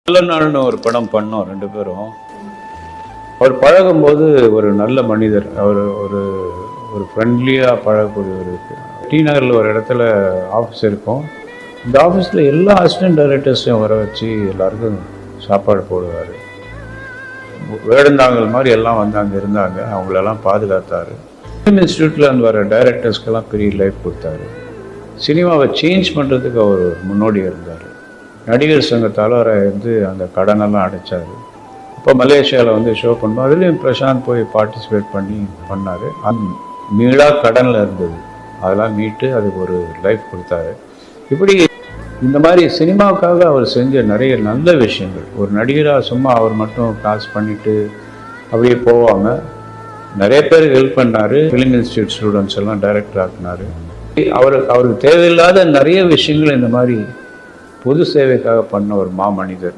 நல்ல நாள்னு ஒரு படம் பண்ணோம் ரெண்டு பேரும். அவர் பழகும்போது ஒரு நல்ல மனிதர். அவர் ஒரு ஒரு ஃப்ரெண்ட்லியாக பழகக்கூடியவர். டி நகரில் ஒரு இடத்துல ஆஃபீஸ் இருக்கும். இந்த ஆஃபீஸில் எல்லா அசிஸ்டன்ட் டைரக்டர்ஸையும் வர வச்சு எல்லாருக்கும் சாப்பாடு போடுவார். வேடந்தாங்கல் மாதிரி எல்லாம் வந்து அங்கே இருந்தாங்க. அவங்களெல்லாம் பாதுகாத்தார். ஃபிலிம் இன்ஸ்டியூட்டில் அந்த வர டைரக்டர்ஸ்க்கெல்லாம் பெரிய லைஃப் கொடுத்தாரு. சினிமாவை சேஞ்ச் பண்ணுறதுக்கு அவர் முன்னோடியாக இருந்தார். நடிகர் சங்க தலைவரை வந்து அந்த கடனெல்லாம் அடைச்சார். இப்போ மலேசியாவில் வந்து ஷோ பண்ணுவோம். அதுலேயும் பிரசாந்த் போய் பார்ட்டிசிபேட் பண்ணி பண்ணார். அந்த மீளா கடனில் இருந்தது. அதெல்லாம் மீட்டு அதுக்கு ஒரு லைஃப் கொடுத்தாரு. இப்படி இந்த மாதிரி சினிமாவுக்காக அவர் செஞ்ச நிறைய நல்ல விஷயங்கள். ஒரு நடிகராக சும்மா அவர் மட்டும் காசு பண்ணிவிட்டு அப்படியே போவாங்க. நிறைய பேர் ஹெல்ப் பண்ணார். ஃபிலிம் இன்ஸ்டியூட் ஸ்டூடெண்ட்ஸ் எல்லாம் டைரக்டர் ஆக்குனார். அவருக்கு தேவையில்லாத நிறைய விஷயங்கள் இந்த மாதிரி பொது சேவைக்காக பண்ண ஒரு மாமனிதர்.